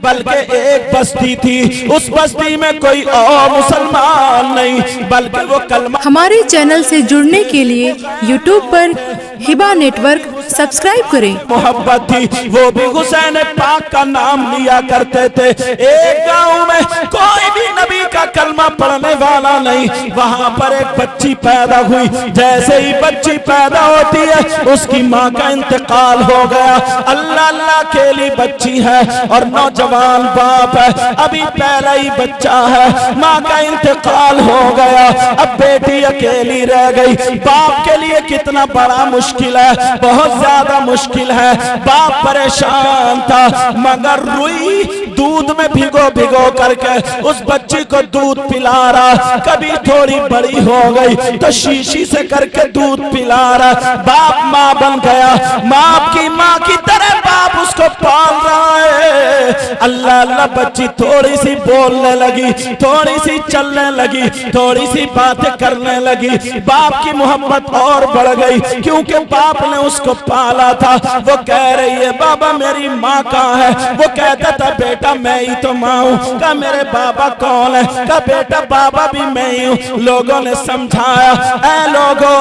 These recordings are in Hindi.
बल्कि एक बस्ती थी, उस बस्ती में कोई और मुसलमान नहीं, बल्कि वो कलमा। हमारे चैनल से जुड़ने के लिए YouTube पर हिबा नेटवर्क सब्सक्राइब करें। मोहब्बत थी, वो भी हुसैन पाक का नाम लिया करते थे। एक गांव में कोई भी नबी का कलमा पढ़ने वाला नहीं, वहां पर एक बच्ची पैदा हुई। जैसे ही बच्ची पैदा होती है, उसकी माँ का इंतकाल हो गया। अल्लाह अल्लाह अकेली बच्ची है और नौजवान बाप है, अभी पहला ही बच्चा है, माँ का इंतकाल हो गया। अब बेटी अकेली रह गई। बाप के लिए कितना बड़ा मुश्किल है, बहुत ज्यादा मुश्किल है। बाप परेशान था, मगर रुई दूध में भिगो भिगो करके उस बच्ची को दूध पिला रहा। कभी थोड़ी बड़ी हो गई तो शीशी से करके दूध पिला रहा। बाप माँ बन गया, माँ की तरह बाप उसको पाल रहा है। अल्लाह अल्लाह बच्ची थोड़ी सी बोलने लगी, थोड़ी सी चलने लगी, थोड़ी सी बातें करने लगी। बाप की मोहब्बत और बढ़ गई, क्योंकि बाप ने उसको पाला था। वो कह रही है, बाबा मेरी माँ कहाँ है? वो कहता था, बेटा मैं ही तो माँ हूँ। कहा मेरे बाबा कौन है? कहा बेटा बाबा भी मैं ही हूँ। लोगों ने समझाया, ऐ लोगों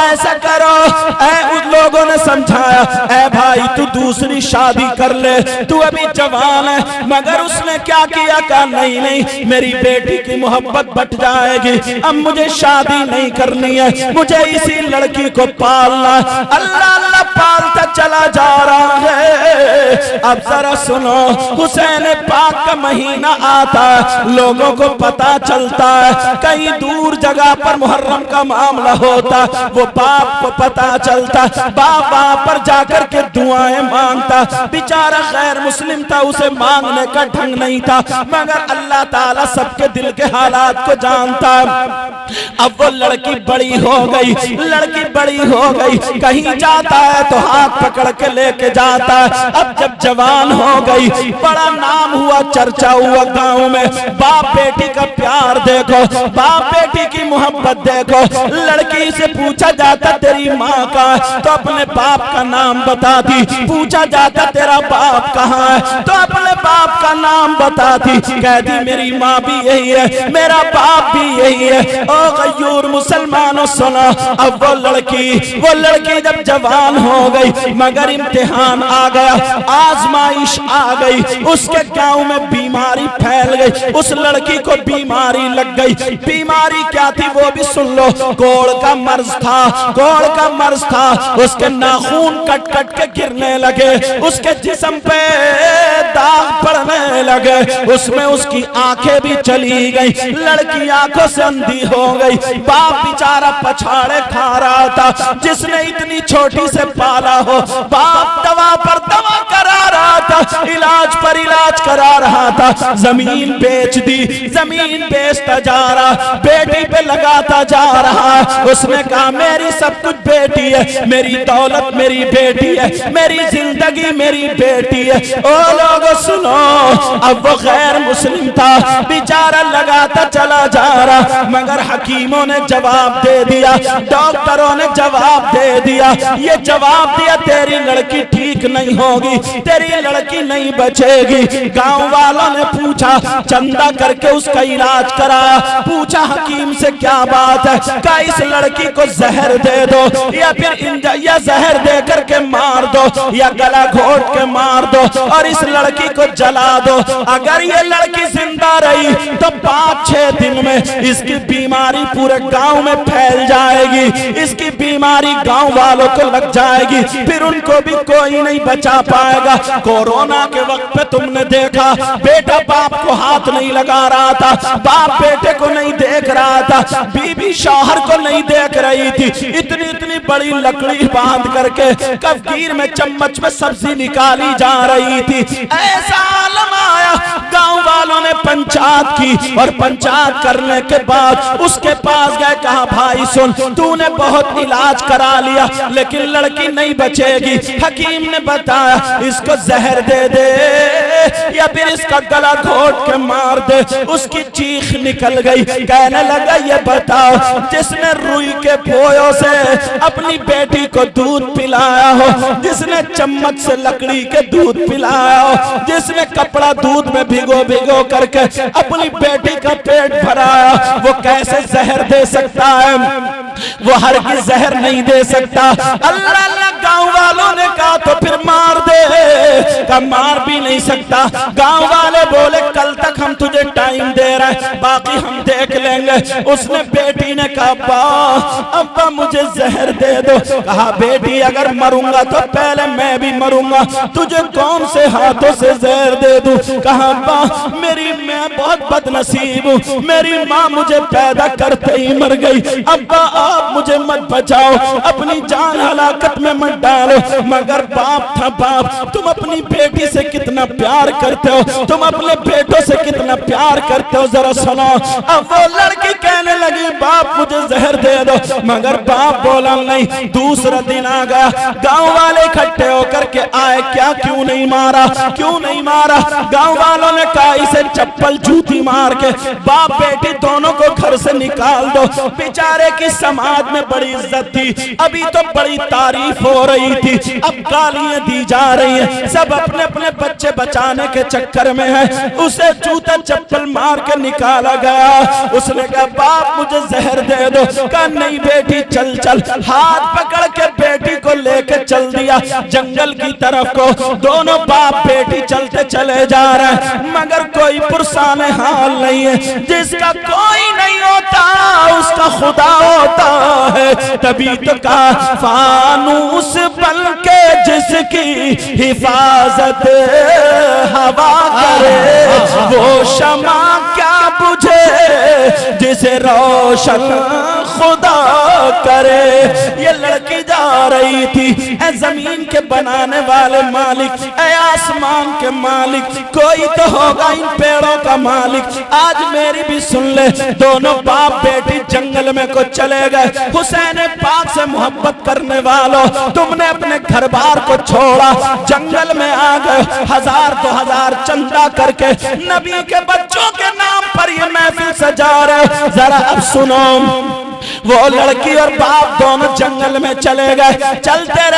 ऐसा करो, उन लोगों ने समझाया, ऐ भाई तू दूसरी शादी कर ले, तू अभी जवान है। मगर उसने क्या किया? कहा नहीं नहीं, मेरी बेटी की मोहब्बत बट जाएगी, अब मुझे शादी नहीं करनी है, मुझे इसी लड़की को पालना। अल्लाह अल्लाह पालता चला जा रहा है। अब जरा सुनो, हुसैन पाक का महीना आता है, लोगों को पता चलता है, कहीं दूर जगह पर मुहर्रम का मामला होता, वो बाप को पता चलता। बाप वहां पर जाकर के दुआएं मांगता। बेचारा गैर मुस्लिम था, उसे मांगने का ढंग नहीं था, मगर अल्लाह ताला सबके दिल के हालात को जानता। अब वो लड़की बड़ी हो गई, लड़की बड़ी हो गई, कहीं जाता है तो हाथ पकड़ के लेके जाता है। अब जब जवान हो गई, बड़ा नाम हुआ, चर्चा हुआ गांव में। बाप बेटी का प्यार देखो, बाप बेटी की मोहब्बत देखो। लड़की से पूछा जाता तेरी माँ का, तो अपने बाप का नाम बताती। पूछा जाता तेरा बाप कहाँ है, तो अपने बाप का नाम बताती। कहती मेरी माँ भी यही है, मेरा बाप भी यही है। ओ गयूर मुसलमानों सुनो, अब वो लड़की जब जवान हो गई, मगर इम्तिहान आ गया, आजमाइश आ गई। उसके गांव में बीमारी फैल गई, उस लड़की को बीमारी लग गई। बीमारी क्या थी वो भी सुन लो, कोढ़ का मर्ज था, कोढ़ का मर्ज था। उसके नाखून कट कट के गिरने लगे, उसके जिस्म पे दाग पड़ने लगे, उसमें उसकी आंखें भी चली गई। लड़की आंखों से अंधी हो गई। बाप बेचारा पछाड़े खा रहा था, जिसने इतनी छोटी से पाला हो। बाप दवा पर दवा करा रहा था, इलाज पर इलाज करा रहा था। जमीन बेच दी, जमीन बेचता जा रहा, बेटी पे लगाता जा रहा। उसने कहा मेरी सब कुछ बेटी है, मेरी दौलत मेरी बेटी है, मेरी जिंदगी मेरी बेटी है। ओ लोगों सुनो, अब वो गैर मुस्लिम था, बेचारा लगाता चला जा रहा, मगर हकीमों ने जवाब दे दिया, डॉक्टरों ने जवाब दे दिया। ये जवाब दिया तेरी लड़की ठीक नहीं होगी, तेरी लड़की नहीं बचेगी। गांव वालों ने पूछा, चंदा करके उसका इलाज कराया। पूछा हकीम से क्या बात है? क्या इस लड़की को जहर दे दो, या फिर या जहर दे करके मार दो, या गला घोट के मार दो और इस लड़की को जला दो। अगर ये लड़की जिंदा रही तो 5-6 दिन में इसकी बीमारी पूरे गांव में फैल जाएगी, इसकी बीमारी गांव वालों को लग जाएगी, फिर उनको भी कोई नहीं बचा पाएगा। कोरोना के वक्त पे तुमने देखा, बेटा बाप को हाथ नहीं लगा रहा था, बाप बेटे को नहीं देख रहा था, बीबी शौहर को नहीं देख रही थी। इतनी इतनी बड़ी लकड़ी बांध करके कफगीर में चम्मच में सब्जी निकाली जा रही थी। ऐसा आलम आया, गांव वालों ने पंचायत की और पंचायत करने के बाद उसके पास गए, कहा भाई सुन, तूने बहुत इलाज करा लिया लेकिन लड़की नहीं बचेगी। हकीम ने बताया इसको जहर दे दे या फिर इसका गला घोट के मार दे। उसकी चीख निकल गई। कहने लगा ये बताओ, जिसने रुई के पोयों से अपनी बेटी को दूध पिलाया हो, जिसने चम्मच से लकड़ी के दूध पिलाया हो, जिसने कपड़ा दूध में भिगो भिगो करके अपनी बेटी का पेट भराया, वो कैसे जहर दे सकता है? वो हर की जहर नहीं दे सकता। अल्लाह अल्लाह गांव वालों ने कहा तो फिर मार दे। का मार भी नहीं सकता। गांव वाले बोले कल तक हम तुझे टाइम दे रहे हैं, बाकी हम देख लेंगे। उसने बेटी ने कहा अब्बा मुझे जहर दे दो। कहा बेटी अगर मरूंगा तो पहले मैं भी मरूंगा, तुझे कौन से हाथों से जहर दे दूं? कहा अब्बा मेरी मैं बहुत बदनसीब हूँ, मेरी माँ मुझे पैदा करते ही मर गई। अब्बा आप मुझे मत बचाओ, अपनी जान हलाकत में मत डालो। मगर बाप था बाप, तुम अपनी बेटी से कितना प्यार करते हो, तुम अपने बेटों से कितना प्यार करते हो, जरा सुनो। अब वो लड़की कहने लगी बाप मुझे जहर दे दो, मगर बाप बोला नहीं। दूसरा दिन आ गया, गांव वाले इकट्ठे होकर के आए, क्या क्यों नहीं मारा, क्यों नहीं मारा? गांव वालों ने कहा इसे चप्पल जूती मार के बाप बेटी दोनों को घर से निकाल दो। बेचारे की समाज में बड़ी इज्जत थी, अभी तो बड़ी तारीफ हो रही थी, अब गालियां दी जा रही हैं। सब अपने अपने बच्चे बचाने के चक्कर में है। उसे जूता चप्पल मार के निकाला गया। उसने कहा बाप मुझे जहर दे दो। कहा नहीं बेटी चल चल। हाथ पकड़ के बेटी को लेके चल दिया जंगल की तरफ को। दोनों बाप बेटी चलते चले जा रहे हैं, मगर कोई पुरसाने हाल नहीं है। जिसका कोई नहीं होता उसका खुदा होता है। तभी तो कहा फानूस बन के जिसकी हिफाजत हवा करे, वो शमा क्या बुझे जिसे रोशन खुदा करे। ये लड़की जा रही थी, ऐ जमीन के बनाने वाले मालिक, ऐ आसमान के मालिक, कोई तो होगा इन पेड़ों का मालिक। आज मेरी भी सुन ले। दोनों बाप बेटी जंगल में को चले गए। हुसैन पाक से मोहब्बत करने वालों, तुमने अपने घर बार को छोड़ा, जंगल में आ गए। 1000-2000 चंदा करके नबी के बच्चों के नाम पर ये महफिल सजा रहे। जरा अब सुनो, वो लड़की और बाप दोनों जंगल में चले गए। चलते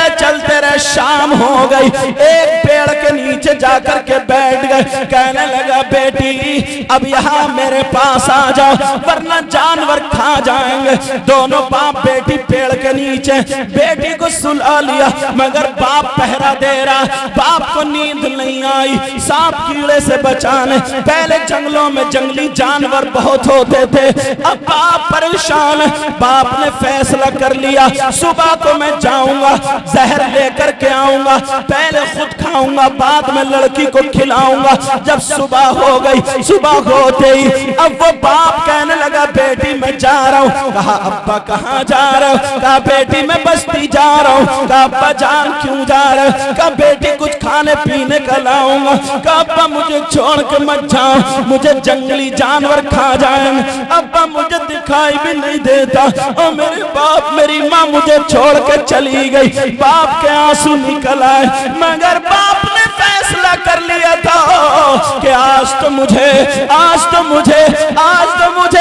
रहे शाम हो गई। एक पेड़ के नीचे जाकर के बैठ गए। कहने लगा बेटी अब यहाँ मेरे पास आ जाओ, वरना जानवर खा जाएंगे। दोनों बाप बेटी पेड़ के नीचे, बेटी को सुला लिया, मगर बाप पहरा दे रहा। बाप को नींद नहीं आई, सांप कीड़े से बचाने। पहले जंगलों में जंगली जानवर बहुत होते थे, अब बाप परेशान। बाप ने फैसला कर लिया सुबह को मैं जाऊंगा, जहर लेकर के आऊंगा, पहले खुद खाऊंगा, बाद में लड़की को खिलाऊंगा। जब सुबह हो गई, सुबह होते ही अब वो बाप कहने लगा बेटी मैं जा रहा हूँ। कहा अब्बा कहाँ जा रहे हो? कहा बेटी मैं बस्ती जा रहा हूँ। कहा अब्बा जान क्यों जा रहे हो? कहा बेटी कुछ खाने पीने का लाऊंगा। कहा अब्बा मुझे छोड़ के मत जाओ, मुझे जंगली जानवर खा जाएंगे। अब्बा मुझे दिखाई भी नहीं देता, और मेरे बाप मेरी माँ मुझे छोड़ के चली गई। बाप के आंसू निकल आए, मगर बाप ने फैसला कर लिया था कि आज तो मुझे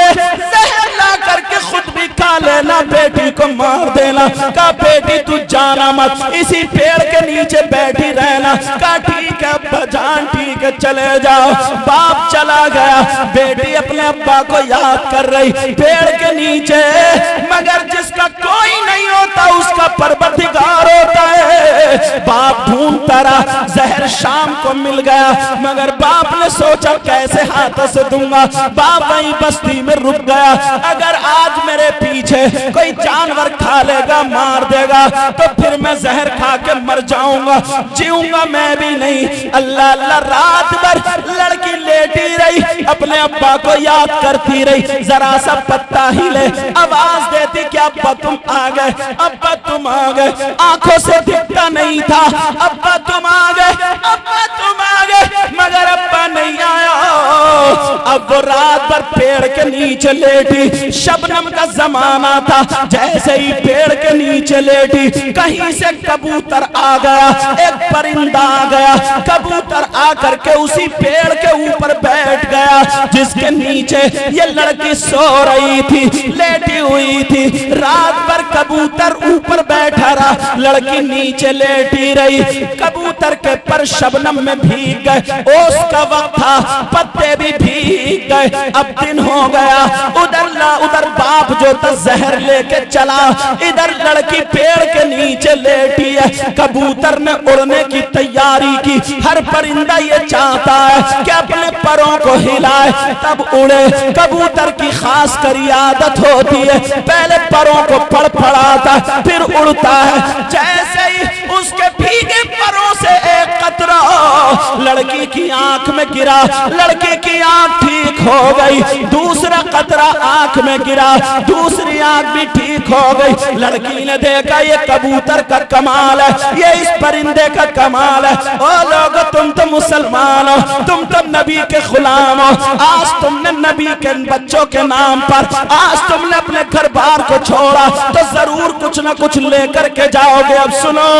जहर ला करके खुद भी खा लेना, बेटी को मार देना। कहा बेटी तू जाना मत, इसी पेड़ के नीचे बैठी रहना। कहा ठीक है अब्बा जान, ठीक है चले जाओ। बाप चला गया, बेटी अपने अब्बा को याद कर रही पेड़ के नीचे। मगर जिसका कोई नहीं होता उसका परवरदिगार होता है। बाप ढूंढता रहा, जहर शाम को मिल गया, मगर बाप ने सोचा कैसे हाथों से दूंगा। बाप वहीं बस्ती में रुक गया। अगर आज मेरे पीछे कोई जानवर खा लेगा, मार देगा, तो फिर मैं जहर खा के मर जाऊंगा, जीऊंगा मैं भी नहीं। अल्लाह अल्लाह रात भर लड़की लेटी रही, अपने अब्बा को याद करती रही। जरा सा पत्ता हिले, आवाज देती कि अब्बा तुम आ गए, अब्बा तुम आ गए। आंखों से दिखता नहीं था, अब्बा तुम आ गए, अब्बा तुम आ गए, मगर अब्बा नहीं आया। अब वो रात भर पेड़ के नीचे लेटी, शबनम का जमाना था, जैसे ही पेड़ के नीचे लेटी कहीं से कबूतर आ गया, एक परिंदा आ गया, कबूतर आकर के उसी पेड़ के ऊपर बैठ गया जिसके नीचे ये लड़की सो रही थी, लेटी हुई थी। रात भर कबूतर ऊपर बैठा रहा, लड़की नीचे लेटी रही, कबूतर के पर शबनम में भीग गए, ओस का वक्त था, पत्ते भी भीग गए। अब दिन हो गया, उधर बाप जो था जहर लेके चला, इधर लड़की पेड़ के नीचे लेटी है। कबूतर ने उड़ने की तैयारी की, हर परिंदा ये चाहता है कि अपने परों को हिलाए तब उड़े। कबूतर की खास कर आदत होती है, पहले परों को फड़फड़ाता फिर उड़ता है। जैसे ही उसके भीगे परों से एक कतरा लड़की की आंख में गिरा, लड़की की आंख ठीक हो गई। दूसरा कतरा आंख में गिरा, दूसरी आंख भी ठीक हो गई। लड़की ने देखा ये कबूतर का कमाल है, ये इस परिंदे का कमाल है। ओ लोगो, तुम तो मुसलमान हो, तुम तो नबी के गुलाम हो। आज तुमने नबी के बच्चों के नाम पर आज तुमने अपने घर बार को छोड़ा तो जरूर कुछ ना कुछ लेकर के जाओगे। अब सुनो,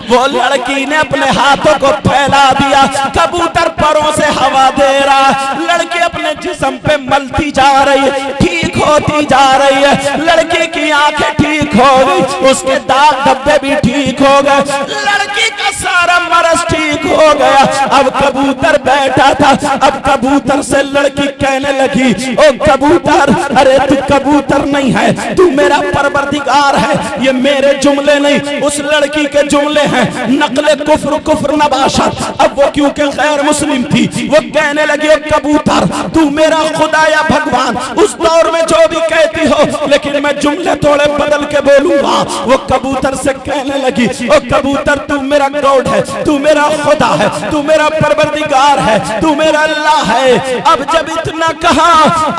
वो लड़की ने अपने हाथों को फैला दिया, कबूतर परों से हवा दे रहा, लड़की अपने जिस्म पे मलती जा रही है, ठीक होती जा रही है। लड़की की आंखें ठीक हो गई, उसके दाग धब्बे भी ठीक हो गए, लड़की का सारा मरज ठीक हो गया। अब कबूतर बैठा था, अब कबूतर से लड़की कहने लगी, ओ कबूतर, अरे तू कबूतर नहीं है, तू मेरा परवरदिगार है। ये मेरे जुमले नहीं, उस लड़की के जुमले हैं, नकले कुफ्र कुफ्र नबाशत। अब वो क्योंकि गैर मुस्लिम थी, वो कहने लगी, ओ कबूतर, तू मेरा खुदा या भगवान, उस दौर में जो भी कहती हो, लेकिन मैं जुमले थोड़े बदल के बोलूंगा। वो कबूतर से कहने लगी, ओ कबूतर, तू मेरा गॉड है, तू मेरा खुदा है, तू मेरा परवरदिगार है, तू मेरा अल्लाह है। अब जब इतना कहा,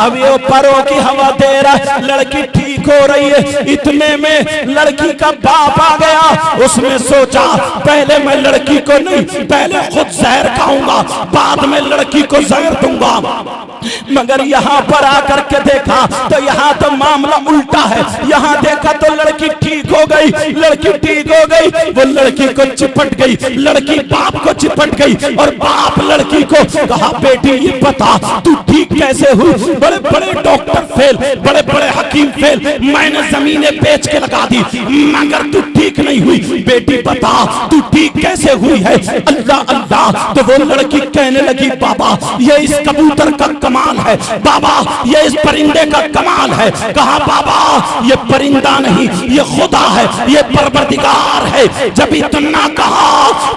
अब ये परों की हवा दे रहा, लड़की ठीक हो रही है। इतने में लड़की का बाप आ गया, उसने सोचा पहले मैं लड़की को नहीं, पहले खुद जहर खाऊंगा, बाद में लड़की को जहर दूंगा। मगर यहाँ पर आकर के देखा तो यहाँ तो मामला उल्टा है। यहाँ देखा तो लड़की ठीक हो गई, लड़की ठीक हो गई, वो लड़की को चिपट गई, लड़की बाप को चिपट गई और बाप लड़की को कहा, बेटी ये बता तू ठीक कैसे हुई? बड़े बड़े डॉक्टर फेल, बड़े बड़े हकीम फेल, मैंने जमीनें बेच के लगा दी, मगर तू ठीक नहीं हुई। बेटी बता तू ठीक कैसे हुई है? अल्लाह अल्लाह। तो वो लड़की कहने लगी, बाबा ये इस कबूतर का कमाल है, बाबा ये इस परिंदे का कमाल है। कहा, बाबा ये परिंदा नहीं, ये खुदा है, ये परवरदिगार है। जब इतना कहा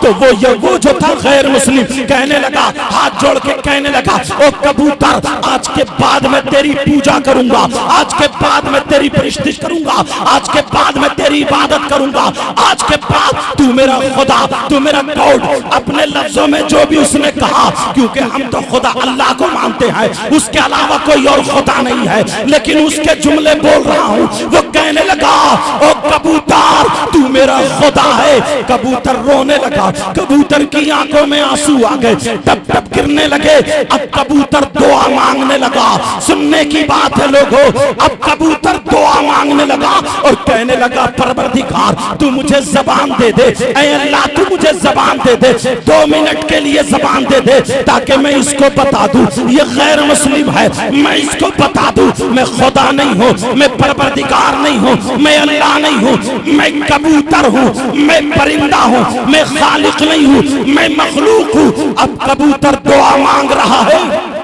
तो वो जो था गैर मुस्लिम कहने लगा, हाथ जोड़ के कहने लगा, ओ कबूतर, आज के बाद मैं तेरी पूजा करूंगा, आज के बाद मैं तेरी परिस्थिति करूंगा, आज के बाद मैं तेरी इबादत करूंगा, आज के बाद तू मेरा खुदा, तू मेरा गॉड। अपने लफ्जों में जो भी उसने कहा, क्योंकि हम तो खुदा अल्लाह को मानते हैं, उसके अलावा कोई और खुदा नहीं है, लेकिन उसके जुमले बोल रहा हूं। वो कहने लगा, ओ कबूतर, तू मेरा खुदा है। कबूतर रोने लगा, कबूतर की आंखों में आंसू आ गए, टप टप गिरने लगे। अब कबूतर दुआ मांगने लगा। सुनने की बात है लोगों, अब कबूतर दुआ मांगने लगा और कहने लगा, परवरदिगार तू मुझे जबान दे दे, ऐ अल्लाह तू मुझे जबान दे दे, 2 मिनट के लिए जबान दे दे, ताकि मैं इसको बता दूं ये गैर मुस्लिम है, मैं इसको बता दूं मैं खुदा नहीं हूं, मैं परवरदिगार नहीं हूं, मैं अल्लाह नहीं हूं, मैं कबूतर हूं, मैं परिंदा हूं, मैं खालिक नहीं हूं, मैं मखलूक हूं। अब कबूतर दुआ मांग रहा है,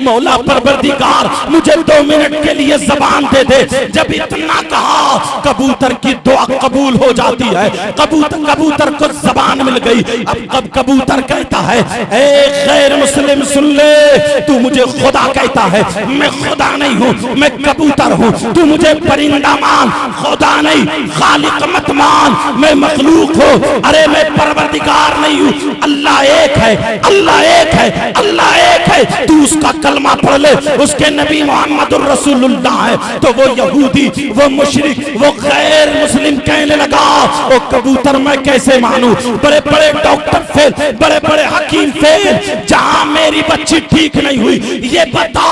मौला परवरदिगार मुझे 2 मिनट के लिए जबान दे दे। जब इतना कहा, कबूतर की दुआ कबूल हो जाती है, कबूतर को जबान मिल गई। अब कबूतर कहता है, ए गैर मुस्लिम सुन ले, तू मुझे खुदा कहता है, मैं खुदा नहीं हूँ, मैं कबूतर हूँ, तू मुझे परिंदा मान, खुदा नहीं, खालिक मत मान, मैं मखलूक हूँ, अरे मैं परवरदिगार नहीं हूँ। अल्लाह एक है, अल्लाह एक है, अल्लाह एक है, तू का कलमा पढ़ ले, उसके नबी मोहम्मदुर रसूलुल्लाह है। तो वो यहूदी, वो मुशरिक, वो गैर मुस्लिम कहने लगा, ओ कबूतर मैं कैसे मानूं? बड़े बड़े डॉक्टर फेल, बड़े बड़े हकीम फेल, जहां मेरी बच्ची ठीक ठीक नहीं हुई, ये बता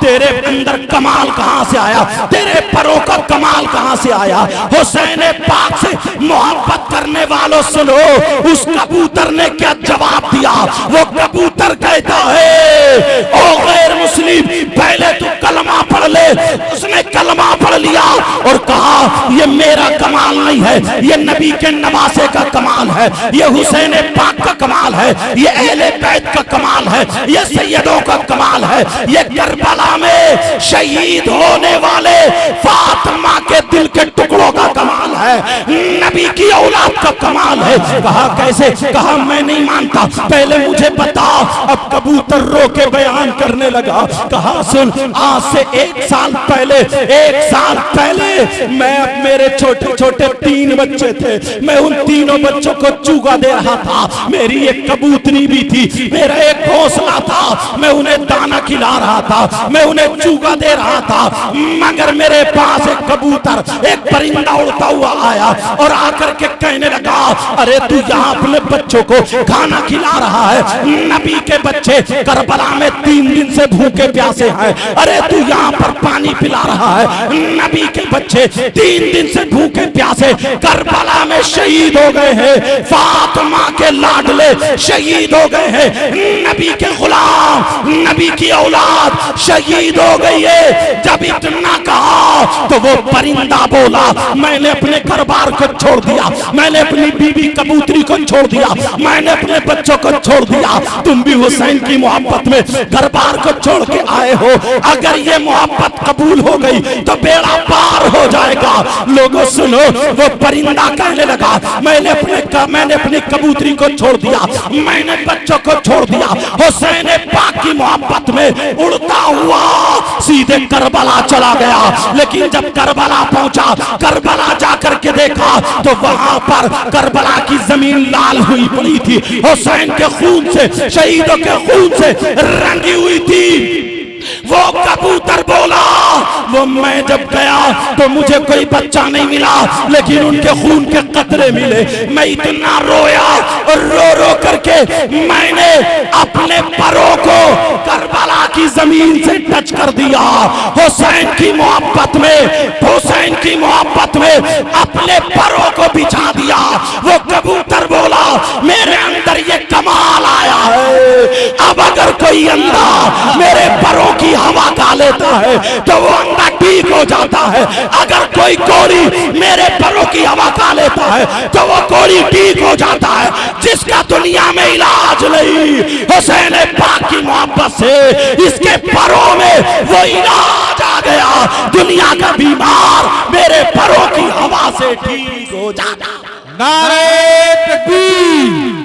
तेरे अंदर कमाल कहां से आया, तेरे परों का कमाल कहां से आया। हुसैन पाक से मोहब्बत करने वालों सुनो, उस कबूतर ने क्या जवाब दिया। वो कबूतर कहता है ओ गैर मुस्लिम, पहले तू कलमा पढ़ ले। उसने कलमा पढ़ लिया और कहा ये मेरा कमाल नहीं है, ये नबी के नवासे का कमाल है, ये हुसैन पाक का कमाल है, ये अहले बैत का कमाल है, ये सैयदों का कमाल है, ये करबला में शहीद होने वाले फातिमा के दिल के टुकड़ों का कमाल है, नबी की औलाद का कमाल है। कहा कैसे? कहा मैं नहीं मानता, पहले मुझे बता। अब कबूतर रो के बयान करने लगा। कहा सुन, आज से 1 साल पहले, 1 साल पहले मैं, मेरे छोटे छोटे 3 बच्चे थे, मैं उन तीनों बच्चों को चूगा दे रहा था। मेरी एक कबूतरी भी थी, मेरा एक घोंसला था, मैं उन्हें दाना खिला रहा था, मैं उन्हें चूगा दे रहा था। मगर मेरे पास एक कबूतर, एक परिंदा उड़ता हुआ आया और आकर के कहने लगा अरे तू यहाँ अपने बच्चों को खाना खिला रहा है, नबी के बच्चे करबला में 3 दिन से भूखे प्यासे हैं, अरे तू यहाँ पर पानी पिला रहा है, नबी के बच्चे 3 दिन से भूखे प्यासे करबला में शहीद हो गए हैं, फातिमा के लाडले शहीद हो गए हैं, नबी के गुलाम, नबी की औलाद शहीद हो गई है। जब इतना कहा तो वो परिंदा बोला मैंने अपने घर बार को छोड़ दिया, मैंने अपनी बीबी कबूतरी को छोड़ दिया, मैंने अपने बच्चों को छोड़ दिया, तुम भी हुसैन की मोहब्बत में घर बार को छोड़ के आए हो, अगर ये मोहब्बत कबूल हो गई तो बेड़ा पार हो जाएगा। लोगों सुनो, वो परिंदा कहने लगा मैंने अपनी कबूतरी को छोड़ दिया, मैंने बच्चों को छोड़ दिया, हुसैन पाक की मोहब्बत में उड़ता हुआ सीधे करबला चला गया। लेकिन जब करबला पहुंचा, करबला जाकर के देखा तो वहां पर करबला की जमीन लाल हुई पड़ी थी, हुसैन के खून से, शहीदों के खून से रंगी हुई थी। वो कबूतर बोला वो मैं जब गया तो मुझे कोई बच्चा नहीं मिला, लेकिन उनके खून के कतरे मिले, मैं इतना रोया और रो रो करके मैंने अपने परों को करबला की जमीन से टच कर दिया। हुसैन की मोहब्बत में, हुसैन की मोहब्बत में अपने परों को बिछा दिया। वो कबूतर बोला मेरे अंदर ये कमाल आया है, अब अगर कोई अंधा मेरे परों की हवा खा लेता है तो वो अंधा ठीक हो जाता है, अगर कोई कोड़ी मेरे परों की हवा खा लेता है तो वो कोड़ी ठीक हो जाता है, जिसका दुनिया में इलाज नहीं, हुसैन पाक की मोहब्बत से इसके परों में वो इलाज आ गया। दुनिया का बीमार मेरे परों की हवा से ठीक हो जाता। नारे तकबीर।